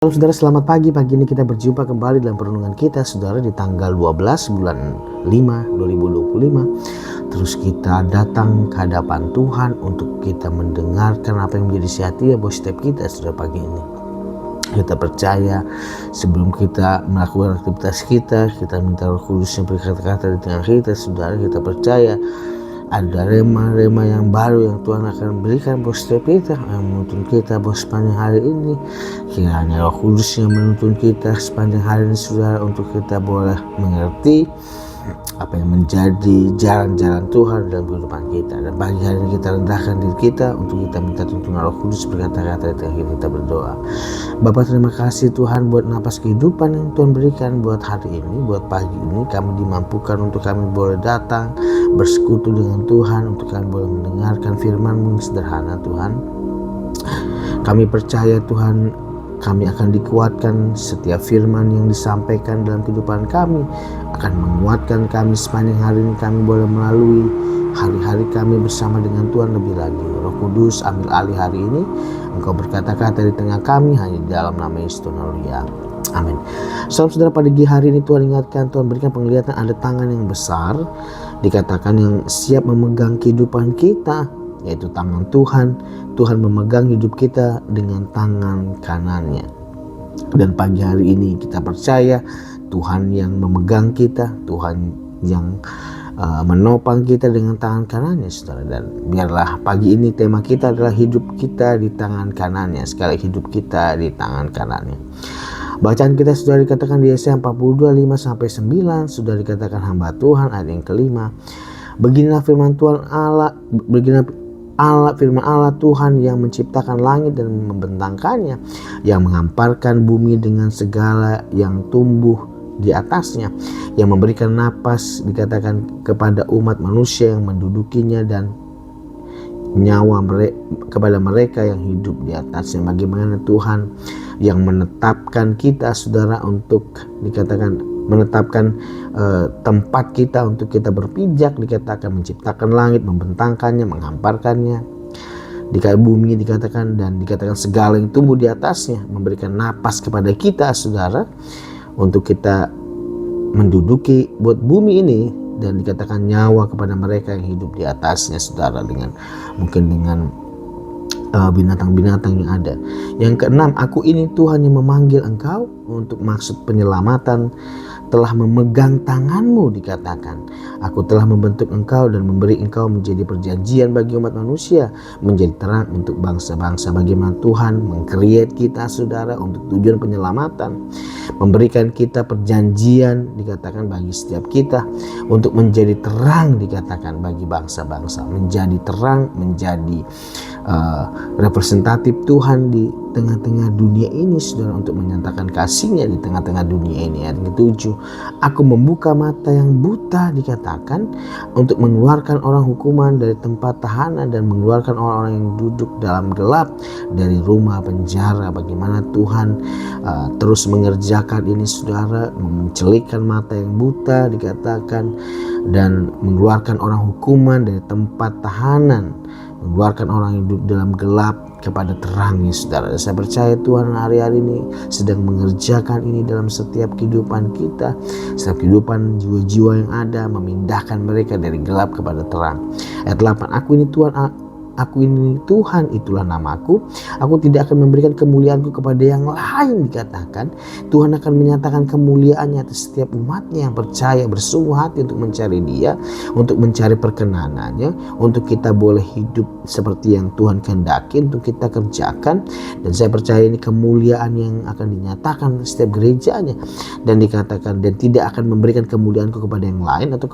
Halo saudara, selamat pagi. Pagi ini kita berjumpa kembali dalam perenungan kita saudara di tanggal 12 bulan 5 2025. Terus kita datang ke hadapan Tuhan untuk kita mendengarkan apa yang menjadi setia buat setiap kita saudara pagi ini. Kita percaya sebelum kita melakukan aktivitas kita minta Roh Kudus yang berkata-kata di tengah kita saudara. Kita percaya ada rema-rema yang baru yang Tuhan akan berikan buat setiap kita, yang menuntun kita buat sepanjang hari ini. Kiranya Roh Kudus yang menuntun kita sepanjang hari ini saudara, untuk kita boleh mengerti apa yang menjadi jalan-jalan Tuhan dalam kehidupan kita. Dan pagi hari ini kita rendahkan diri kita untuk kita minta tuntunan Roh Kudus berkata-kata di tengah kita berdoa. Bapa, terima kasih Tuhan buat napas kehidupan yang Tuhan berikan buat hari ini, buat pagi ini. Kami dimampukan untuk kami boleh datang bersekutu dengan Tuhan, untuk kami boleh mendengarkan firman-Mu yang sederhana Tuhan. Kami percaya Tuhan, kami akan dikuatkan. Setiap firman yang disampaikan dalam kehidupan kami akan menguatkan kami sepanjang hari ini. Kami boleh melalui hari-hari kami bersama dengan Tuhan lebih lagi. Roh Kudus, ambil alih hari ini. Engkau berkata-kata di tengah kami hanya di dalam nama Yesus Tuhan. Haleluya. Amin. Saudara, pada hari ini Tuhan ingatkan, Tuhan berikan penglihatan ada tangan yang besar, dikatakan yang siap memegang kehidupan kita, yaitu tangan Tuhan. Tuhan memegang hidup kita dengan tangan kanannya. Dan pagi hari ini kita percaya Tuhan yang memegang kita, Tuhan yang menopang kita dengan tangan kanannya saudara. Dan biarlah pagi ini tema kita adalah hidup kita di tangan kanannya. Sekali hidup kita di tangan kanannya. Bacaan kita sudah dikatakan di Yesaya 42:5-9. Sudah dikatakan hamba Tuhan ayat yang kelima. Beginilah firman Tuhan Allah, firman Allah Tuhan yang menciptakan langit dan membentangkannya, yang menghamparkan bumi dengan segala yang tumbuh di atasnya, yang memberikan napas dikatakan kepada umat manusia yang mendudukinya, dan nyawa kepada mereka yang hidup di atasnya. Bagaimana Tuhan yang menetapkan kita saudara, untuk dikatakan menetapkan tempat kita untuk kita berpijak, dikatakan menciptakan langit, membentangkannya, menghamparkannya, dikatakan bumi dikatakan, dan dikatakan segala yang tumbuh di atasnya, memberikan napas kepada kita saudara untuk kita menduduki buat bumi ini, dan dikatakan nyawa kepada mereka yang hidup di atasnya saudara, dengan mungkin dengan binatang-binatang yang ada. Yang keenam, aku ini Tuhan yang memanggil engkau untuk maksud penyelamatan, telah memegang tanganmu, dikatakan aku telah membentuk engkau dan memberi engkau menjadi perjanjian bagi umat manusia, menjadi terang untuk bangsa-bangsa. Bagaimana Tuhan meng-create kita saudara untuk tujuan penyelamatan, memberikan kita perjanjian dikatakan bagi setiap kita untuk menjadi terang dikatakan bagi bangsa-bangsa, menjadi terang, menjadi representatif Tuhan di tengah-tengah dunia ini saudara, untuk menyatakan kasih-Nya di tengah-tengah dunia ini. Ayat ke-7, aku membuka mata yang buta dikatakan, untuk mengeluarkan orang hukuman dari tempat tahanan, dan mengeluarkan orang-orang yang duduk dalam gelap dari rumah penjara. Bagaimana Tuhan terus mengerjakan ini saudara, mencelikkan mata yang buta dikatakan, dan mengeluarkan orang hukuman dari tempat tahanan, mengeluarkan orang yang duduk dalam gelap kepada terangnya saudara. Saya percaya Tuhan hari-hari ini sedang mengerjakan ini dalam setiap kehidupan kita, setiap kehidupan jiwa-jiwa yang ada, memindahkan mereka dari gelap kepada terang. Ayat 8, aku ini Tuhan, itulah namaku. Aku tidak akan memberikan kemuliaanku kepada yang lain, dikatakan. Tuhan akan menyatakan kemuliaannya atas setiap umatnya yang percaya bersungguh hati untuk mencari Dia, untuk mencari perkenanannya, untuk kita boleh hidup seperti yang Tuhan kehendaki untuk kita kerjakan. Dan saya percaya ini kemuliaan yang akan dinyatakan setiap gerejanya, dan dikatakan, dan tidak akan memberikan kemuliaanku kepada yang lain atau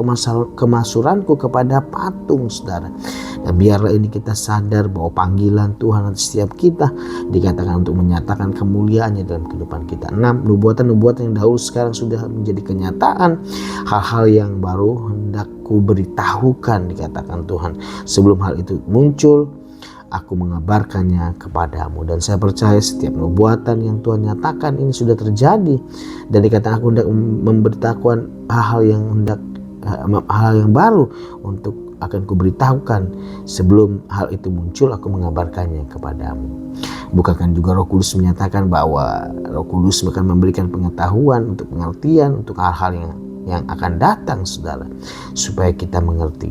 kemasuranku kepada patung saudara. Dan biarlah ini kita sadar bahwa panggilan Tuhan atas setiap kita dikatakan untuk menyatakan kemuliaannya dalam kehidupan kita. 6, nubuatan-nubuatan yang dahulu sekarang sudah menjadi kenyataan. Hal-hal yang baru hendak ku beritahukan, dikatakan Tuhan. Sebelum hal itu muncul, aku mengabarkannya kepadamu. Dan saya percaya setiap nubuatan yang Tuhan nyatakan ini sudah terjadi, dan dikatakan aku hendak memberitahukan hal yang baru untuk akan kuberitahukan. Sebelum hal itu muncul, aku mengabarkannya kepadamu. Bukankah juga Roh Kudus menyatakan bahwa Roh Kudus akan memberikan pengetahuan untuk pengertian untuk hal-hal yang akan datang, saudara, supaya kita mengerti.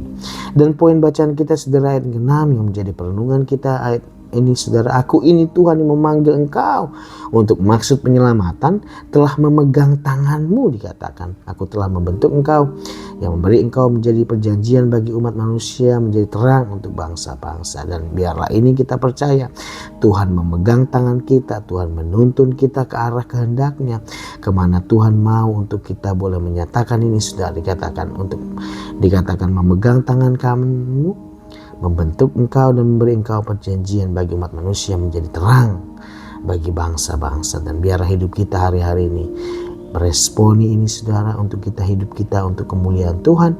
Dan poin bacaan kita, saudara, ayat 6 yang menjadi perenungan kita ayat ini, saudara, aku ini Tuhan yang memanggil engkau untuk maksud penyelamatan, telah memegang tanganmu, dikatakan. Aku telah membentuk engkau, yang memberi engkau menjadi perjanjian bagi umat manusia, menjadi terang untuk bangsa-bangsa. Dan biarlah ini kita percaya, Tuhan memegang tangan kita, Tuhan menuntun kita ke arah kehendaknya, kemana Tuhan mau untuk kita boleh menyatakan ini, sudah dikatakan memegang tangan kamu, membentuk engkau dan memberi engkau perjanjian bagi umat manusia, menjadi terang bagi bangsa-bangsa. Dan biarlah hidup kita hari-hari ini meresponi ini, saudara, untuk kita hidup kita untuk kemuliaan Tuhan,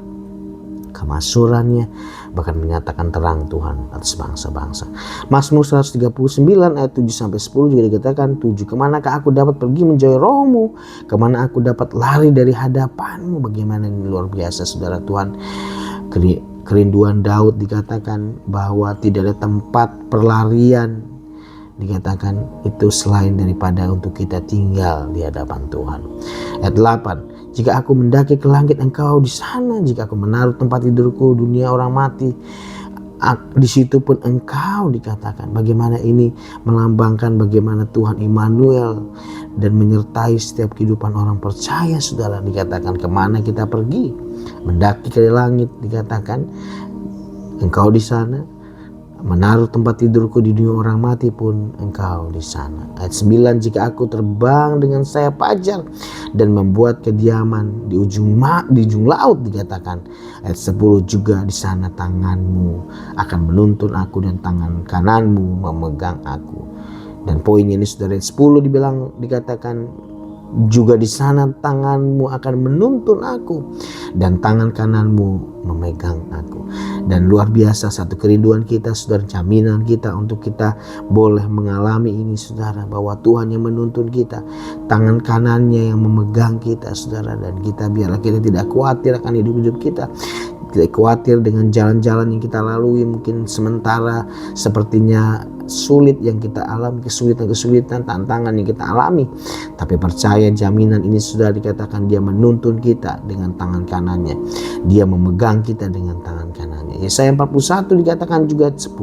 kemasyurannya, bahkan menyatakan terang Tuhan atas bangsa-bangsa. Mazmur 139 ayat 7-10 juga dikatakan, 7, kemanakah aku dapat pergi menjauhi rohmu, kemana aku dapat lari dari hadapanmu. Bagaimana ini luar biasa, saudara. Tuhan, kerinduan Daud dikatakan bahwa tidak ada tempat perlarian, dikatakan itu selain daripada untuk kita tinggal di hadapan Tuhan. Ayat 8, jika aku mendaki ke langit, engkau di sana. Jika aku menaruh tempat tidurku dunia orang mati, di situ pun engkau, dikatakan. Bagaimana ini melambangkan bagaimana Tuhan Immanuel dan menyertai setiap kehidupan orang percaya, saudara. Dikatakan kemana kita pergi, mendaki ke langit, dikatakan engkau di sana. Menaruh tempat tidurku di dunia orang mati pun engkau di sana. Ayat 9, jika aku terbang dengan sayap fajar dan membuat kediaman di ujung laut, dikatakan. Ayat 10 juga, di sana tanganmu akan menuntun aku dan tangan kananmu memegang aku. Dan poin ini, saudara, ayat 10 dikatakan juga, di sana tanganmu akan menuntun aku dan tangan kananmu memegang aku. Dan luar biasa, satu kerinduan kita, saudara, jaminan kita untuk kita boleh mengalami ini, saudara, bahwa Tuhan yang menuntun kita, tangan kanannya yang memegang kita, saudara. Dan kita, biarlah kita tidak khawatir akan hidup kita, tidak khawatir dengan jalan-jalan yang kita lalui, mungkin sementara sepertinya sulit yang kita alami, kesulitan, tantangan yang kita alami. Tapi percaya jaminan ini sudah dikatakan, dia menuntun kita dengan tangan kanannya, dia memegang kita dengan tangan kanannya. Yesaya 41 dikatakan juga 10,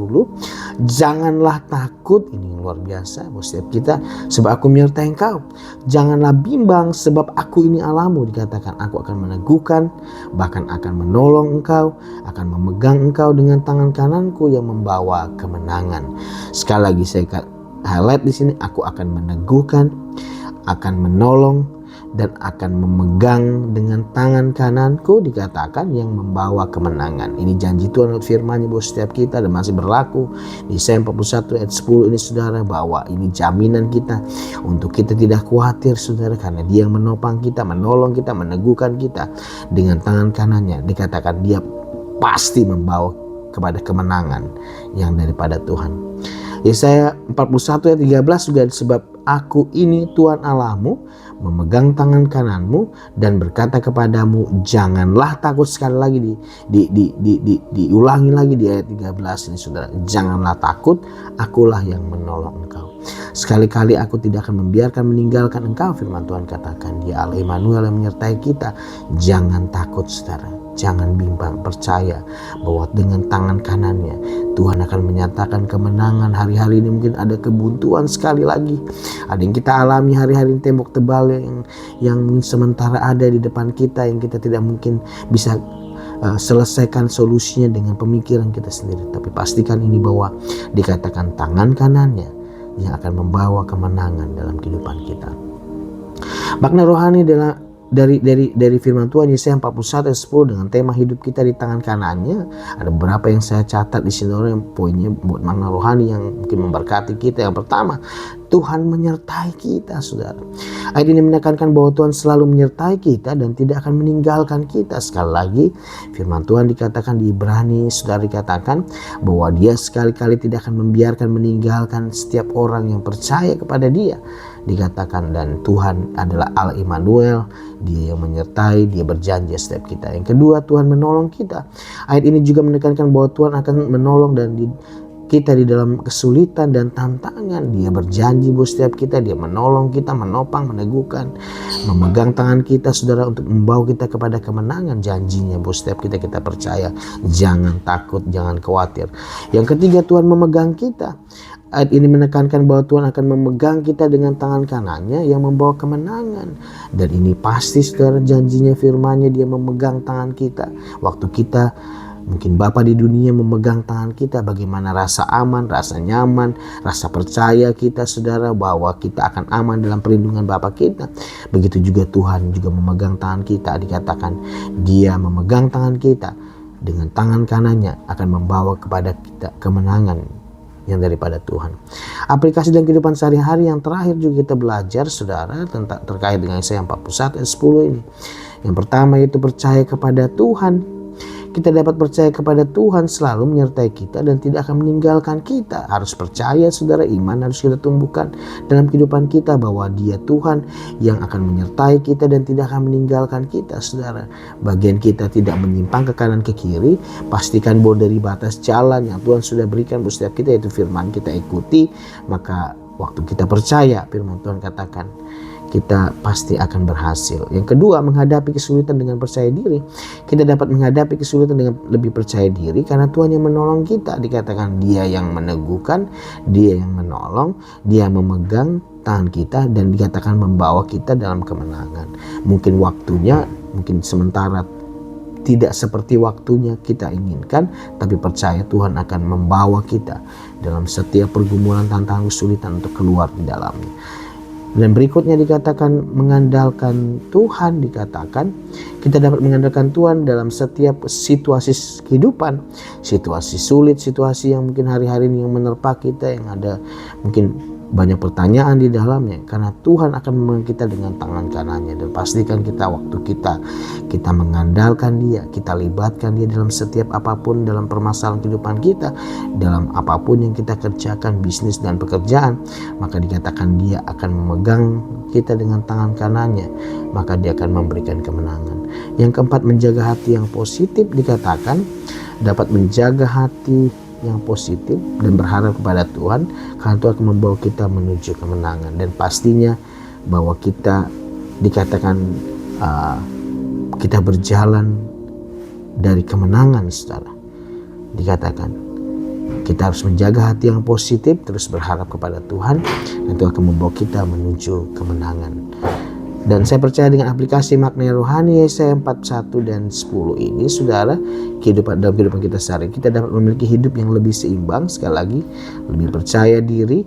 janganlah takut, ini luar biasa buat setiap kita, sebab aku menyertai engkau. Janganlah bimbang, sebab aku ini Allahmu, dikatakan. Aku akan meneguhkan, bahkan akan menolong engkau, akan memegang engkau dengan tangan kananku yang membawa kemenangan. Sekali lagi saya highlight di sini, aku akan meneguhkan, akan menolong, dan akan memegang dengan tangan kananku, dikatakan, yang membawa kemenangan. Ini janji Tuhan lewat firman-Nya buat setiap kita dan masih berlaku. Di Yesaya 41 ayat 10 ini, saudara, bahwa ini jaminan kita untuk kita tidak khawatir, saudara, karena dia yang menopang kita, menolong kita, meneguhkan kita dengan tangan kanannya. Dikatakan dia pasti membawa kepada kemenangan yang daripada Tuhan. Yesaya 41 ayat 13 juga, sebab aku ini Tuhan Allahmu, memegang tangan kananmu dan berkata kepadamu, janganlah takut. Sekali lagi diulangi lagi di ayat 13 ini, saudara, janganlah takut, akulah yang menolong engkau. Sekali-kali aku tidak akan membiarkan meninggalkan engkau, firman Tuhan katakan. Dia Allah Immanuel yang menyertai kita. Jangan takut, saudara, jangan bimbang, percaya bahwa dengan tangan kanannya Tuhan akan menyatakan kemenangan. Hari-hari ini mungkin ada kebuntuan sekali lagi, ada yang kita alami hari-hari ini, tembok tebal yang sementara ada di depan kita, yang kita tidak mungkin bisa selesaikan solusinya dengan pemikiran kita sendiri. Tapi pastikan ini, bahwa dikatakan tangan kanannya yang akan membawa kemenangan dalam kehidupan kita. Makna rohani dari firman Tuhan Yesaya 41 ayat 10 dengan tema hidup kita di tangan kanannya, ada beberapa yang saya catat di sini, yang poinnya buat makna rohani yang mungkin memberkati kita. Yang pertama, Tuhan menyertai kita, saudara. Ayat ini menekankan bahwa Tuhan selalu menyertai kita dan tidak akan meninggalkan kita. Sekali lagi, firman Tuhan dikatakan di Ibrani, saudara, dikatakan bahwa dia sekali-kali tidak akan membiarkan meninggalkan setiap orang yang percaya kepada dia. Dikatakan, dan Tuhan adalah Allah Immanuel, dia yang menyertai, dia berjanji setiap kita. Yang kedua, Tuhan menolong kita. Ayat ini juga menekankan bahwa Tuhan akan menolong dan kita di dalam kesulitan dan tantangan, Dia berjanji buat setiap kita, Dia menolong kita, menopang, meneguhkan, memegang tangan kita saudara untuk membawa kita kepada kemenangan. Janjinya buat setiap kita percaya, jangan takut, jangan khawatir. Yang ketiga, Tuhan memegang kita. Ayat ini menekankan bahwa Tuhan akan memegang kita dengan tangan kanannya yang membawa kemenangan. Dan ini pasti saudara, janjinya, firman-Nya, Dia memegang tangan kita. Waktu kita, mungkin Bapa di dunia memegang tangan kita, bagaimana rasa aman, rasa nyaman, rasa percaya kita saudara bahwa kita akan aman dalam perlindungan Bapa kita. Begitu juga Tuhan juga memegang tangan kita. Dikatakan Dia memegang tangan kita dengan tangan kanannya akan membawa kepada kita kemenangan yang daripada Tuhan. Aplikasi dalam kehidupan sehari-hari yang terakhir juga kita belajar saudara tentang terkait dengan Yesaya 41 ayat 10 ini. Yang pertama itu percaya kepada Tuhan. Kita dapat percaya kepada Tuhan selalu menyertai kita dan tidak akan meninggalkan kita. Harus percaya saudara, iman harus kita tumbuhkan dalam kehidupan kita bahwa Dia Tuhan yang akan menyertai kita dan tidak akan meninggalkan kita saudara. Bagian kita tidak menyimpang ke kanan ke kiri, pastikan bahwa dari batas jalan yang Tuhan sudah berikan buat setiap kita, yaitu firman, kita ikuti. Maka waktu kita percaya firman Tuhan katakan, kita pasti akan berhasil. Yang kedua, menghadapi kesulitan dengan percaya diri. Kita dapat menghadapi kesulitan dengan lebih percaya diri karena Tuhan yang menolong kita. Dikatakan Dia yang meneguhkan, Dia yang menolong, Dia memegang tangan kita dan dikatakan membawa kita dalam kemenangan. Mungkin waktunya, mungkin sementara tidak seperti waktunya kita inginkan, tapi percaya Tuhan akan membawa kita dalam setiap pergumulan, tantangan, kesulitan untuk keluar di dalamnya. Dan berikutnya dikatakan mengandalkan Tuhan. Dikatakan kita dapat mengandalkan Tuhan dalam setiap situasi kehidupan. Situasi sulit, situasi yang mungkin hari-hari ini yang menerpa kita, yang ada mungkin banyak pertanyaan di dalamnya. Karena Tuhan akan memegang kita dengan tangan kanannya. Dan pastikan kita waktu kita mengandalkan Dia, kita libatkan Dia dalam setiap apapun, dalam permasalahan kehidupan kita, dalam apapun yang kita kerjakan, bisnis dan pekerjaan, maka dikatakan Dia akan memegang kita dengan tangan kanannya, maka Dia akan memberikan kemenangan. Yang keempat, menjaga hati yang positif. Dikatakan dapat menjaga hati yang positif dan berharap kepada Tuhan, karena Tuhan akan membawa kita menuju kemenangan. Dan pastinya bahwa kita dikatakan kita berjalan dari kemenangan saudara. Dikatakan kita harus menjaga hati yang positif, terus berharap kepada Tuhan, dan Tuhan akan membawa kita menuju kemenangan. Dan saya percaya dengan aplikasi makna rohani Yesaya 41 dan 10 ini saudara, dalam kehidupan kita sehari kita dapat memiliki hidup yang lebih seimbang, sekali lagi lebih percaya diri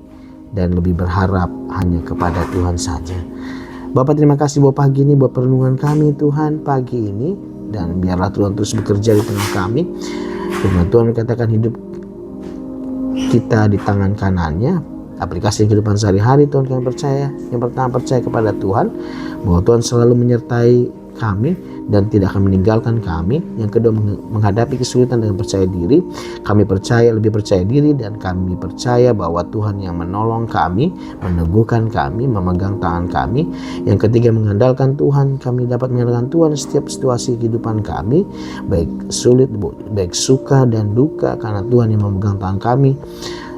dan lebih berharap hanya kepada Tuhan saja. Bapak, terima kasih buat pagi ini, buat perenungan kami Tuhan pagi ini, dan biarlah Tuhan terus bekerja di tengah kami. Firman Tuhan katakan hidup kita di tangan kanannya. Aplikasi kehidupan sehari-hari Tuhan kami percaya. Yang pertama, percaya kepada Tuhan bahwa Tuhan selalu menyertai kami dan tidak akan meninggalkan kami. Yang kedua, menghadapi kesulitan dengan percaya diri. Kami percaya, lebih percaya diri, dan kami percaya bahwa Tuhan yang menolong kami, meneguhkan kami, memegang tangan kami. Yang ketiga, mengandalkan Tuhan. Kami dapat mengandalkan Tuhan setiap situasi kehidupan kami, baik sulit, baik suka dan duka, karena Tuhan yang memegang tangan kami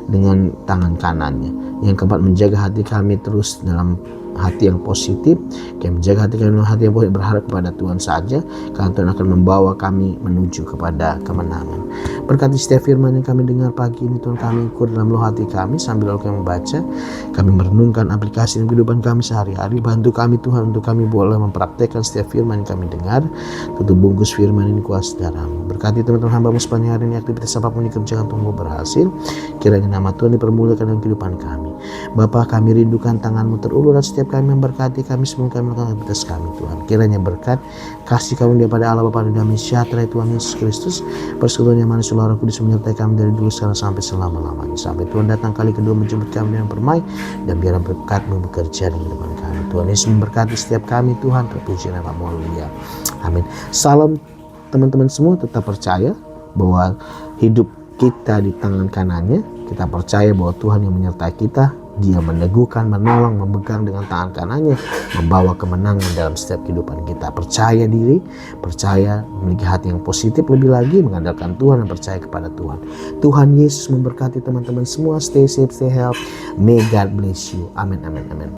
dengan tangan kanannya. Yang keempat, menjaga hati kami terus dalam hati yang positif. Kami menjaga hati kami dalam hati yang positif, berharap kepada Tuhan saja, karena Tuhan akan membawa kami menuju kepada kemenangan. Berkati setiap firman yang kami dengar pagi ini Tuhan, kami ikut dalam loh hati kami sambil lalu kami membaca, kami merenungkan aplikasi dalam kehidupan kami sehari-hari. Bantu kami Tuhan untuk kami boleh mempraktekkan setiap firman yang kami dengar. Tutup bungkus firman ini kuasa darah-Mu. Berkati teman-teman hamba-Mu sepanjang hari ini, aktivitas apapun dikerjakan tunggu berhasil. Kiranya nama Tuhan dipermuliakan dalam kehidupan kami. Bapa, kami rindukan tangan-Mu terulur atas setiap kami, memberkati kami sebelum kami melakukan aktivitas kami Tuhan. Kiranya berkat kasih kami daripada Allah Bapa dan damai sejahtera Tuhan Yesus Kristus, persekutuan yang manis Roh Kudus menyertai kami dari dulu sekarang sampai selama-lamanya, sampai Tuhan datang kali kedua menjemput kami dengan permai, dan biarlah berkat-Mu bekerja di depan kami. Tuhan Yesus memberkati setiap kami Tuhan, terpuji nama-Mu, haleluya, amin. Salam teman-teman semua, tetap percaya bahwa hidup kita di tangan kanannya. Kita percaya bahwa Tuhan yang menyertai kita Dia meneguhkan, menolong, memegang dengan tangan kanannya, membawa kemenangan dalam setiap kehidupan kita. Percaya diri, percaya, memiliki hati yang positif, lebih lagi mengandalkan Tuhan dan percaya kepada Tuhan. Tuhan Yesus memberkati teman-teman semua. Stay safe, stay healthy. May God bless you. Amin, amin, amin.